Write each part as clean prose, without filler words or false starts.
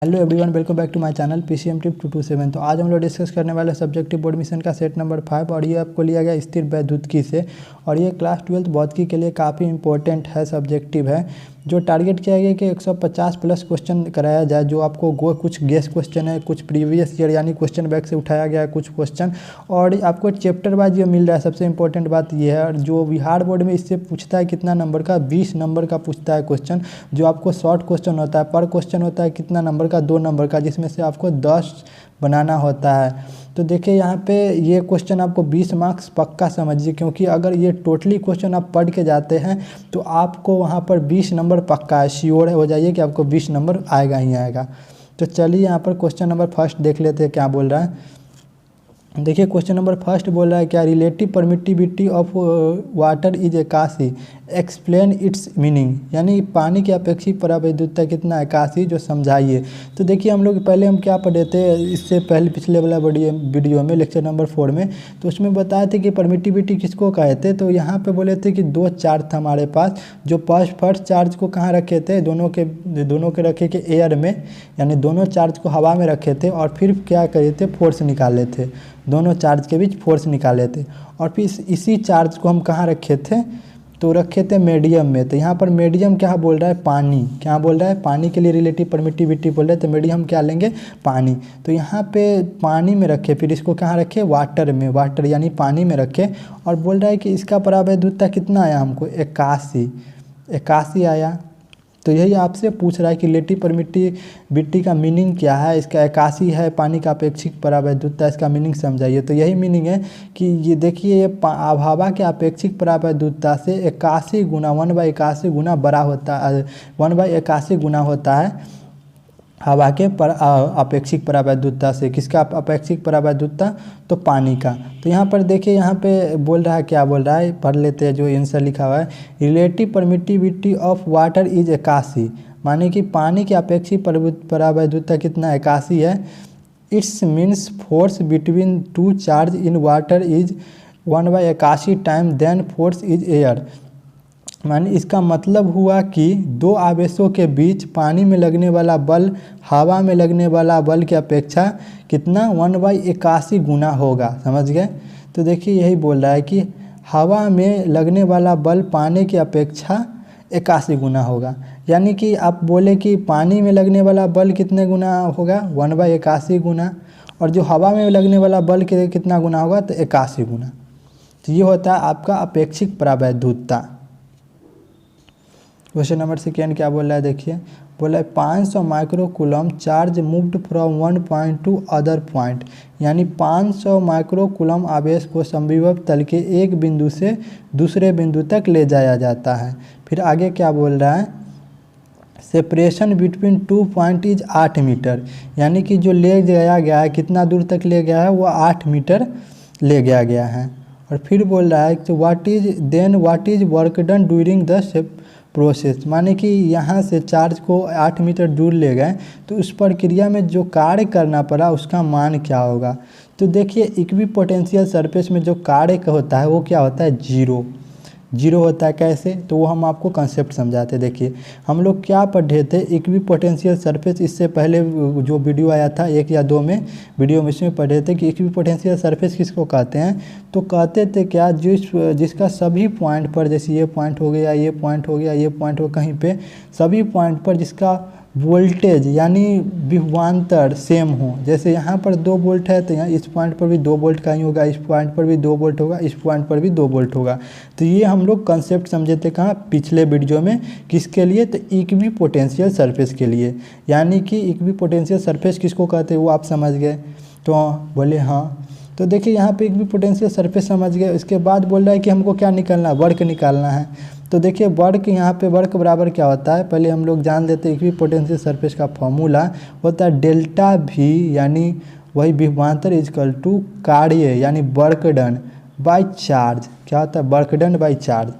Hello everyone, welcome back to my channel PCM tip 227। तो आज हम लोग डिस्कस करने वाले सब्जेक्टिव बोर्ड मिशन का सेट नंबर 5 और ये आपको लिया गया स्थिर वैद्युतिकी से। और ये क्लास 12 भौतिकी के लिए काफ़ी इंपॉर्टेंट है, सब्जेक्टिव है। जो टारगेट किया गया कि 150 प्लस क्वेश्चन कराया जाए, जो आपको कुछ गेस क्वेश्चन है, कुछ प्रीवियस ईयर यानी क्वेश्चन बैंक से उठाया गया है कुछ क्वेश्चन, और आपको चैप्टर वाइज ये मिल रहा है। सबसे इंपॉर्टेंट बात ये है, और जो बिहार बोर्ड में इससे पूछता है कितना नंबर का, 20 नंबर का पूछता है क्वेश्चन। जो आपको शॉर्ट क्वेश्चन होता है, पर क्वेश्चन होता है कितना नंबर का, 2 नंबर का, जिसमें से आपको 10 बनाना होता है। तो देखिए यहाँ पे ये क्वेश्चन आपको 20 मार्क्स पक्का समझिए, क्योंकि अगर ये टोटली क्वेश्चन आप पढ़ के जाते हैं तो आपको वहाँ पर 20 नंबर पक्का है, श्योर हो जाइए कि आपको 20 नंबर आएगा ही आएगा। तो चलिए यहाँ पर क्वेश्चन नंबर फर्स्ट देख लेते हैं क्या बोल रहा है। देखिए क्वेश्चन नंबर फर्स्ट बोल रहा है क्या, relative permittivity of water is एकासी, एक्सप्लेन इट्स मीनिंग। यानी पानी की अपेक्षित परावैद्युतता कितना एकासी, जो समझाइए। तो देखिए हम लोग पहले हम क्या पढ़े थे, इससे पहले पिछले वाला वीडियो में लेक्चर नंबर 4 में, तो उसमें बताए थे कि परमिटिविटी किसको कहे थे। तो यहाँ पे बोले थे कि 2 चार्ज था हमारे पास, जो फर्स्ट चार्ज को कहाँ रखे थे, दोनों के रखे के एयर में, यानी दोनों चार्ज को हवा में रखे थे, और फिर क्या करे थे, फोर्स निकाले थे, दोनों चार्ज के बीच फोर्स निकाले थे। और फिर इसी चार्ज को हम कहाँ रखे थे, तो रखे थे मीडियम में। तो यहाँ पर मीडियम क्या बोल रहा है, पानी। क्या बोल रहा है, पानी के लिए रिलेटिव परमिटिविटी बोल रहे हैं, तो मीडियम क्या लेंगे, पानी। तो यहाँ पे पानी में रखे, फिर इसको कहाँ रखे, वाटर में, वाटर यानी पानी में रखे। और बोल रहा है कि इसका परावैद्युतता कितना आया हमको, 81 आया। तो यही आपसे पूछ रहा है कि रिलेटिव परमिटिविटी का मीनिंग क्या है। इसका 81 है, पानी का अपेक्षित परावैद्युतता, इसका मीनिंग समझाइए। तो यही मीनिंग है कि ये देखिए, ये हवा के अपेक्षित परावैद्युतता से 81 गुना 1/81 गुना बड़ा होता है, 1/81 गुना होता है हवा के अपेक्षिक परावैद्युतता से। किसका अपेक्षिक परावैद्युतता, तो पानी का। तो यहाँ पर देखिए, यहाँ पे बोल रहा है, क्या बोल रहा है, पढ़ लेते हैं जो आंसर लिखा हुआ है। Relative permittivity of water is 81, माने कि पानी की अपेक्षित परावैद्युतता कितना, 81 है। It's means force between 2 charge in water is 1/81 time then force is air. माने इसका मतलब हुआ कि 2 आवेशों के बीच पानी में लगने वाला बल हवा में लगने वाला बल की अपेक्षा कितना, 1/81 गुना होगा। समझ गए। तो देखिए यही बोल रहा है कि हवा में लगने वाला बल पानी की अपेक्षा 81 गुना होगा। यानी कि आप बोले कि पानी में लगने वाला बल कितने गुना होगा, 1/81 गुना, और जो हवा में लगने वाला बल कितना गुना होगा, तो 81 गुना। तो ये होता है आपका अपेक्षित परावैद्युतता। क्वेश्चन नंबर सेकेंड क्या बोल रहा है, देखिए बोला है 500 microcoulomb charge moved from 1 point two other point. यानी 500 माइक्रोकूलम आवेश को समविभव तल के एक बिंदु से दूसरे बिंदु तक ले जाया जाता है। फिर आगे क्या बोल रहा है, separation between 2 point is 8 metre. यानी कि जो ले जाया गया है, कितना दूर तक ले गया है, वो 8 मीटर ले गया है। और फिर बोल रहा है कि what is work done during the process. माने कि यहाँ से चार्ज को 8 मीटर दूर ले गए, तो उस प्रक्रिया में जो कार्य करना पड़ा उसका मान क्या होगा। तो देखिए इक्विपोटेंशियल सरफेस में जो कार्य होता है वो क्या होता है, जीरो होता है। कैसे, तो वो हम आपको कंसेप्ट समझाते। देखिए हम लोग क्या पढ़े थे, इक्विपोटेंशियल सरफेस, इससे पहले जो वीडियो आया था 1 या 2 में वीडियो में, इसमें पढ़े थे कि इक्विपोटेंशियल सरफेस किसको कहते हैं। तो कहते थे क्या, जिसका सभी पॉइंट पर, जैसे ये पॉइंट हो गया, ये पॉइंट हो गया, ये पॉइंट हो, कहीं पे सभी पॉइंट पर जिसका वोल्टेज यानी विभवांतर सेम हो। जैसे यहाँ पर 2 वोल्ट है, तो यहाँ इस पॉइंट पर भी 2 वोल्ट का ही होगा, इस पॉइंट पर भी 2 वोल्ट होगा, इस पॉइंट पर भी 2 वोल्ट होगा। तो ये हम लोग कंसेप्ट समझे थे कहाँ, पिछले वीडियो में। किसके लिए, तो इक्विपोटेंशियल सरफेस के लिए। यानी कि इक्विपोटेंशियल सरफेस किसको कहते हैं वो आप समझ गए, तो बोले हाँ। तो देखिए यहाँ पे इक्विपोटेंशियल सरफेस समझ गए। इसके बाद बोल रहा है कि हमको क्या निकालना है, वर्क निकालना है। तो देखिए वर्क, यहाँ पे वर्क बराबर क्या होता है, पहले हम लोग जान लेते हैं। इक्विपोटेंशियल सरफेस का फॉर्मूला होता है डेल्टा भी, यानी वही विभवांतर इजकल टू कार्य यानी वर्क डन बाय चार्ज। क्या होता है, वर्क डन बाय चार्ज।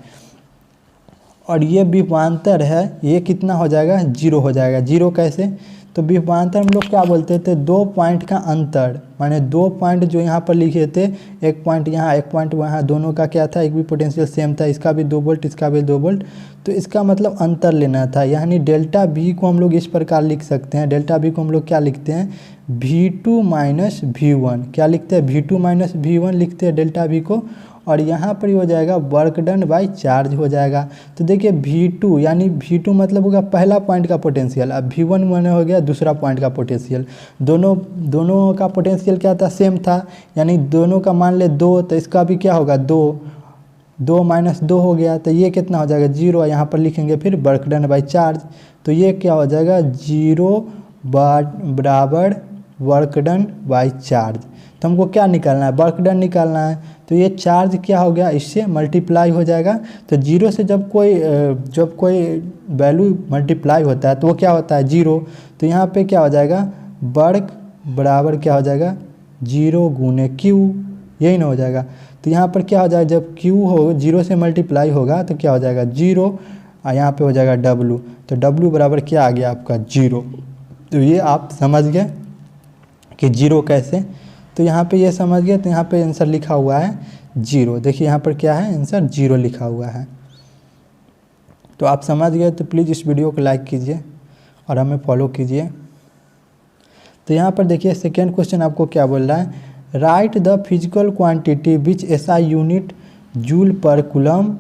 और ये विभवांतर है, ये कितना हो जाएगा, 0 हो जाएगा। 0 कैसे, तो विभवांतर हम लोग क्या बोलते थे, दो पॉइंट का अंतर, माने दो पॉइंट जो यहाँ पर लिखे थे, एक पॉइंट यहाँ एक पॉइंट वहाँ, दोनों का क्या था, इक्विपोटेंशियल सेम था, इसका भी 2 वोल्ट इसका भी 2 वोल्ट, तो इसका मतलब अंतर लेना था। यानी डेल्टा V को हम लोग इस प्रकार लिख सकते हैं, डेल्टा V को हम लोग क्या लिखते हैं, V2 माइनस V1, क्या लिखते हैं, V2 माइनस V1 लिखते हैं डेल्टा V को, और यहाँ पर हो जाएगा वर्क डन बाई चार्ज हो जाएगा। तो देखिए V2 यानी V2 मतलब होगा पहला पॉइंट का पोटेंशियल, अब V1 माने हो गया दूसरा पॉइंट का पोटेंशियल, दोनों का पोटेंशियल क्या था, सेम था, यानी दोनों का मान ले 2, तो इसका भी क्या होगा 2 माइनस 2 हो गया, तो ये कितना हो जाएगा 0, यहाँ पर लिखेंगे फिर वर्क डन बाई चार्ज, तो ये क्या हो जाएगा 0 बराबर वर्क डन बाई चार्ज। तो हमको क्या निकालना है, वर्क डन निकालना है, तो ये चार्ज क्या हो गया, इससे मल्टीप्लाई हो जाएगा। तो 0 से जब कोई वैल्यू मल्टीप्लाई होता है तो वो क्या होता है 0, तो यहाँ पे क्या हो जाएगा वर्क बराबर क्या हो जाएगा 0 गुने Q, यही ना हो जाएगा। तो यहाँ पर क्या हो जाएगा, जब Q हो 0 से मल्टीप्लाई होगा तो क्या हो जाएगा 0, और यहाँ पे हो जाएगा W, तो W बराबर क्या आ गया आपका 0। तो ये आप समझ गए कि 0 कैसे, तो यहाँ पे ये समझ गए, तो यहाँ पे आंसर लिखा हुआ है 0, देखिए यहाँ पर क्या है आंसर 0 लिखा हुआ है। तो आप समझ गए, तो प्लीज़ इस वीडियो को लाइक कीजिए और हमें फॉलो कीजिए। तो यहाँ पर देखिए सेकेंड क्वेश्चन आपको क्या बोल रहा है, right the physical quantity which SI unit joule पर कूलम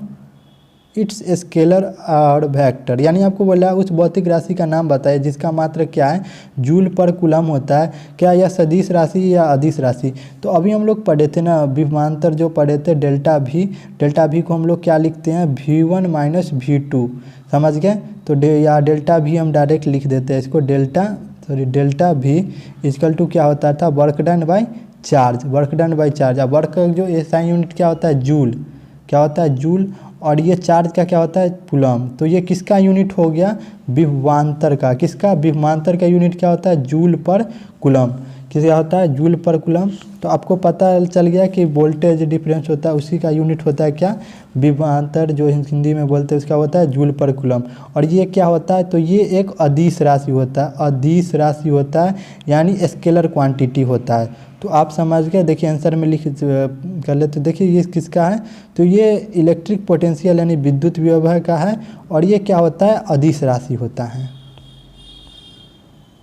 इट्स स्केलर और वेक्टर, यानी आपको बोल रहा है उस भौतिक राशि का नाम बताए जिसका मात्र क्या है जूल पर कूलम होता है, क्या यह सदिश राशि या अदिश राशि। तो अभी हम लोग पढ़े थे ना विभवांतर जो पढ़े थे डेल्टा V को हम लोग क्या लिखते हैं V1 माइनस V2, समझ गए। तो या डेल्टा V हम डायरेक्ट लिख देते हैं इसको, डेल्टा V इक्वल टू क्या होता था work done by charge, work done by charge. अब वर्क जो SI यूनिट क्या होता है जूल, क्या होता है जूल, और ये चार्ज का क्या होता है कूलम। तो ये किसका यूनिट हो गया विभवांतर का, किसका विभवांतर का यूनिट क्या होता है जूल पर कूलम, किसका होता है जूल पर कूलम। तो आपको पता चल गया कि वोल्टेज डिफरेंस होता है उसी का यूनिट होता है क्या विभवांतर, जो हिंदी में बोलते हैं उसका होता है जूल पर कूलम। और ये क्या होता है, तो ये एक अदिश राशि होता है, अदिश राशि होता है यानी स्केलर क्वांटिटी होता है। तो आप समझ गए, देखिए आंसर में लिख कर ले, तो देखिए ये किसका है, तो ये इलेक्ट्रिक पोटेंशियल यानी विद्युत विभव का है, और ये क्या होता है अदिश राशि होता है।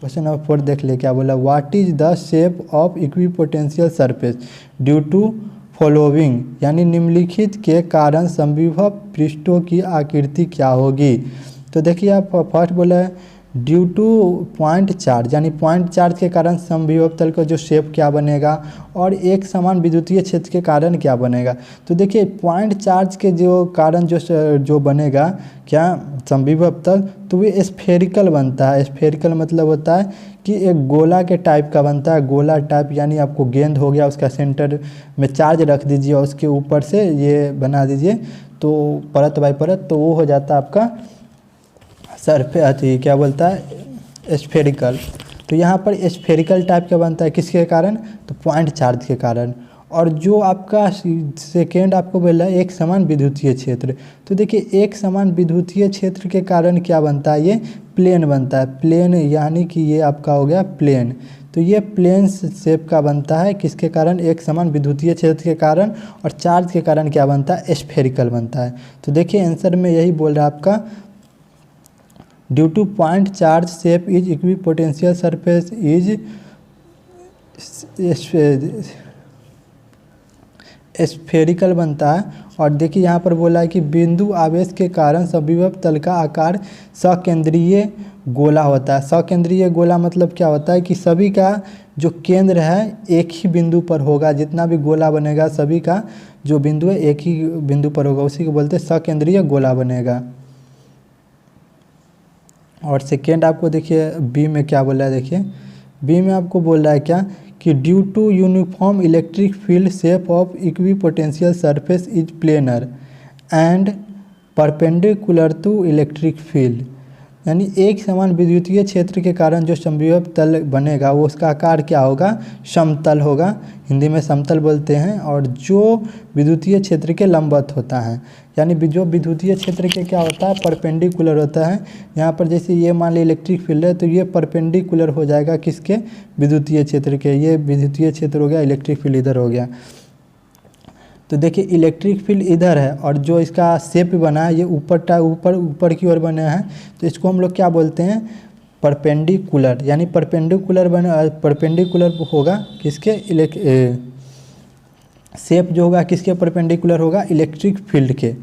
क्वेश्चन नंबर 4 देख ले क्या बोला, what is the shape of equipotential surface due to following, यानी निम्नलिखित के कारण समविभव पृष्ठों की आकृति क्या होगी। तो देखिए आप फर्स्ट बोला है ड्यू टू पॉइंट चार्ज, यानी पॉइंट चार्ज के कारण समविभव तल का जो शेप क्या बनेगा, और एक समान विद्युतीय क्षेत्र के कारण क्या बनेगा। तो देखिए पॉइंट चार्ज के जो कारण जो बनेगा क्या समविभव तल, तो वो स्फेरिकल बनता है। स्फेरिकल मतलब होता है कि एक गोला के टाइप का बनता है, गोला टाइप, यानी आपको गेंद हो गया उसका सेंटर में चार्ज रख दीजिए और उसके ऊपर से ये बना दीजिए तो परत बाई परत, तो वो हो जाता है आपका सरफेस, क्या बोलता है स्फेरिकल। तो यहाँ पर स्फेरिकल टाइप का बनता है किसके कारण, तो पॉइंट चार्ज के कारण। और जो आपका सेकेंड आपको बोल रहा है एक समान विद्युतीय क्षेत्र, तो देखिए एक समान विद्युतीय क्षेत्र के कारण क्या बनता है, ये प्लेन बनता है, प्लेन, यानी कि ये आपका हो गया प्लेन। तो ये प्लेन शेप का बनता है किसके कारण, एक समान विद्युतीय क्षेत्र के कारण, और चार्ज के कारण क्या बनता है स्फेरिकल बनता है। तो देखिए आंसर में यही बोल रहा है आपका due two point charge shape is equipotential surface is spherical बनता है। और देखिए यहाँ पर बोला है कि बिंदु आवेश के कारण समविभव तल का आकार सकेंद्रीय गोला होता है। सकेंद्रीय गोला मतलब क्या होता है कि सभी का जो केंद्र है एक ही बिंदु पर होगा, जितना भी गोला बनेगा सभी का जो बिंदु है एक ही बिंदु पर होगा, उसी को बोलते हैं सकेंद्रीय गोला बनेगा। और सेकेंड आपको देखिए बी में क्या बोला है, देखिए बी में आपको बोल रहा है क्या कि due to uniform electric field shape of equipotential surface is planar and perpendicular to electric field, यानी एक समान विद्युतीय क्षेत्र के कारण जो समविभव तल बनेगा वो उसका आकार क्या होगा, समतल होगा, हिंदी में समतल बोलते हैं, और जो विद्युतीय क्षेत्र के लंबवत होता है, यानी जो विद्युतीय क्षेत्र के क्या होता है, परपेंडिकुलर होता है। यहाँ पर जैसे ये मान ली इलेक्ट्रिक फील्ड है तो ये परपेंडिकुलर हो जाएगा किसके, विद्युतीय क्षेत्र के। ये विद्युतीय क्षेत्र हो गया, इलेक्ट्रिक फील्ड इधर हो गया। तो देखिए इलेक्ट्रिक फील्ड इधर है और जो इसका शेप बना है ये ऊपर की ओर बना है, तो इसको हम लोग क्या बोलते हैं, परपेंडिकुलर। यानी परपेंडिकुलर होगा किसके, शेप जो होगा किसके परपेंडिकुलर होगा, इलेक्ट्रिक फील्ड के।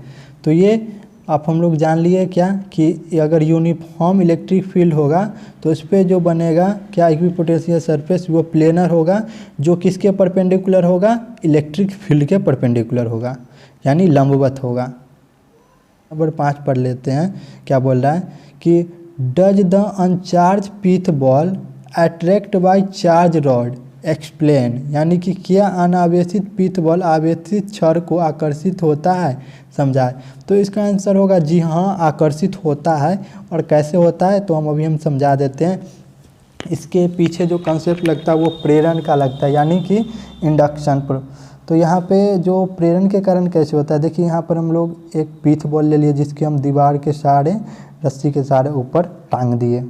तो ये आप हम लोग जान लिए क्या कि अगर यूनिफॉर्म इलेक्ट्रिक फील्ड होगा तो उस पर जो बनेगा क्या, इक्विपोटेंशियल सरफेस, वो प्लेनर होगा, जो किसके परपेंडिकुलर होगा, इलेक्ट्रिक फील्ड के परपेंडिकुलर होगा, यानी लंबवत होगा। नंबर 5 पढ़ लेते हैं, क्या बोल रहा है कि does the अनचार्ज pith ball attract by charge rod explain. यानी कि क्या अनावेशित पीथ बॉल आवेशित छड़ को आकर्षित होता है, समझाए। तो इसका आंसर होगा जी हाँ, आकर्षित होता है। और कैसे होता है तो हम समझा देते हैं। इसके पीछे जो कंसेप्ट लगता है वो प्रेरण का लगता है, यानी कि इंडक्शन पर। तो यहाँ पे जो प्रेरण के कारण कैसे होता है, देखिए यहाँ पर हम लोग एक पीथ बॉल ले लिए जिसके हम दीवार के सहारे, रस्सी के सहारे ऊपर टांग दिए।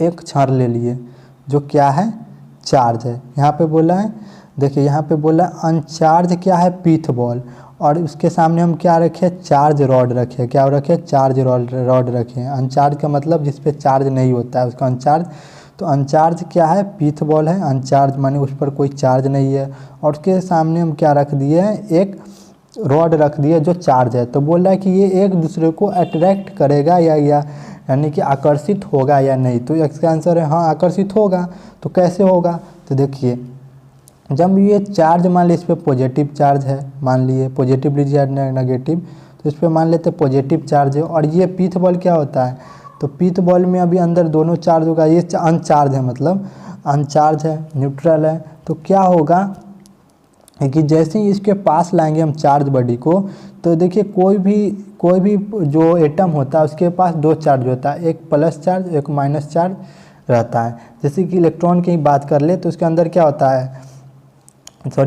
एक छड़ ले लिए जो क्या है, चार्ज है। यहाँ पे बोला है, देखिए यहाँ पे बोला अनचार्ज क्या है, पीथ बॉल, और उसके सामने हम क्या रखे, चार्ज रॉड रखे। क्या रखे, चार्ज रॉड रखे। अनचार्ज का मतलब जिस पे चार्ज नहीं होता है उसका अनचार्ज। तो अनचार्ज क्या है, पीथ बॉल है। अनचार्ज माने उस पर कोई चार्ज नहीं है, और उसके सामने हम क्या रख दिए, एक रॉड रख दिए जो चार्ज है। तो बोल रहा है कि ये एक दूसरे को अट्रैक्ट करेगा या यानी कि आकर्षित होगा या नहीं। तो इसका आंसर है हाँ, आकर्षित होगा। तो कैसे होगा, तो देखिए जब ये चार्ज मान लीजिए इस पर पॉजिटिव चार्ज है, मान लिए पॉजिटिव लीजिए या नेगेटिव, तो इस पर मान लेते पॉजिटिव चार्ज है। और ये पीथ बॉल क्या होता है, तो पीथ बॉल में अभी अंदर दोनों चार्ज होगा। ये अनचार्ज है, मतलब अनचार्ज है, न्यूट्रल है। तो क्या होगा कि जैसे ही इसके पास लाएंगे हम चार्ज बॉडी को, तो देखिए कोई भी जो एटम होता है उसके पास दो चार्ज होता है, एक प्लस चार्ज एक माइनस चार्ज रहता है। जैसे कि इलेक्ट्रॉन की बात कर ले तो उसके अंदर क्या होता है,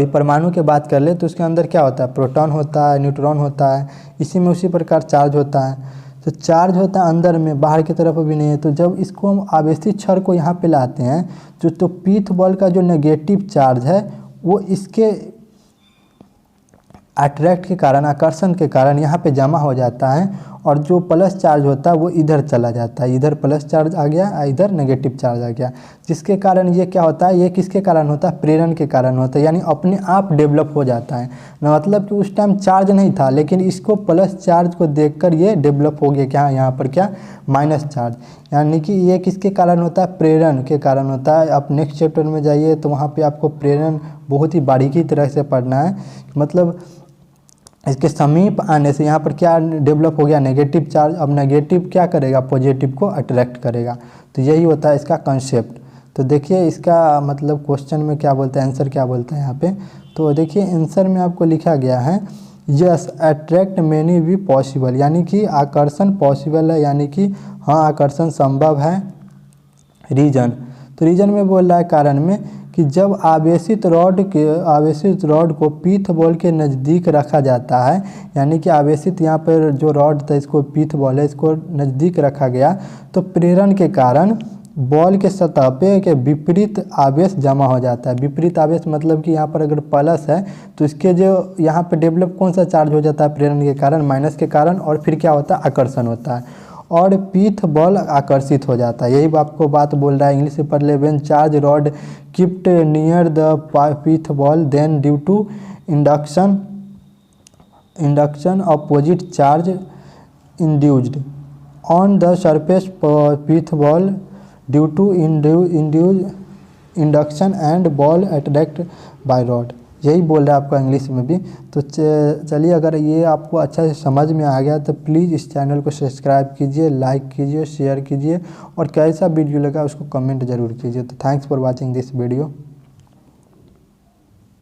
परमाणु की बात कर ले तो उसके अंदर क्या होता है, प्रोटॉन होता है, न्यूट्रॉन होता है। इसी में उसी प्रकार चार्ज होता है। तो चार्ज होता है अंदर में, बाहर की तरफ भी नहीं है। तो जब इसको हम आवेशित छड़ को यहाँ पे लाते हैं तो पीथ बॉल का जो नेगेटिव चार्ज है वो इसके अट्रैक्ट के कारण, आकर्षण के कारण यहाँ पे जमा हो जाता है, और जो प्लस चार्ज होता है वो इधर चला जाता है। इधर प्लस चार्ज आ गया, इधर नेगेटिव चार्ज आ गया, जिसके कारण ये क्या होता है, ये किसके कारण होता है, प्रेरण के कारण होता है। यानी अपने आप डेवलप हो जाता है ना, मतलब कि उस टाइम चार्ज नहीं था लेकिन इसको प्लस चार्ज को देखकर ये डेवलप हो गया। क्या यहाँ पर क्या, माइनस चार्ज। यानी कि ये किसके कारण होता है, प्रेरण के कारण होता है। आप नेक्स्ट चैप्टर में जाइए तो वहाँ पर आपको प्रेरण बहुत ही बारीकी तरह से पढ़ना है। मतलब इसके समीप आने से यहाँ पर क्या डेवलप हो गया, नेगेटिव चार्ज। अब नेगेटिव क्या करेगा, पॉजिटिव को अट्रैक्ट करेगा। तो यही होता है इसका कंसेप्ट। तो देखिए इसका मतलब क्वेश्चन में क्या बोलते हैं, आंसर क्या बोलते हैं यहाँ पे। तो देखिए आंसर में आपको लिखा गया है यस अट्रैक्ट मैनी भी पॉसिबल, यानी कि आकर्षण पॉसिबल है, यानी कि हाँ आकर्षण संभव है। रीजन, तो रीजन में बोल रहा है कारण में कि जब आवेशित रॉड को पीथ बॉल के नज़दीक रखा जाता है, यानी कि आवेशित यहाँ पर जो रॉड था इसको पीथ बॉल है, इसको नज़दीक रखा गया, तो प्रेरण के कारण बॉल के सतह पे के विपरीत आवेश जमा हो जाता है। विपरीत आवेश मतलब कि यहाँ पर अगर प्लस है तो इसके जो यहाँ पे डेवलप कौन सा चार्ज हो जाता है, प्रेरण के कारण, माइनस के कारण, और फिर क्या होता है, आकर्षण होता है, और पीथ बॉल आकर्षित हो जाता है। यही आपको बात बोल रहा है, इंग्लिश में पढ़ ले। When charge rod keeped near the pith ball then due to induction opposite charge induced on the surface pith ball due to induction and ball attract by rod. यही बोल रहा है आपका इंग्लिश में भी। तो चलिए अगर ये आपको अच्छा से समझ में आ गया तो प्लीज़ इस चैनल को सब्सक्राइब कीजिए, लाइक कीजिए, शेयर कीजिए, और कैसा वीडियो लगा उसको कमेंट ज़रूर कीजिए। तो thanks for watching this video.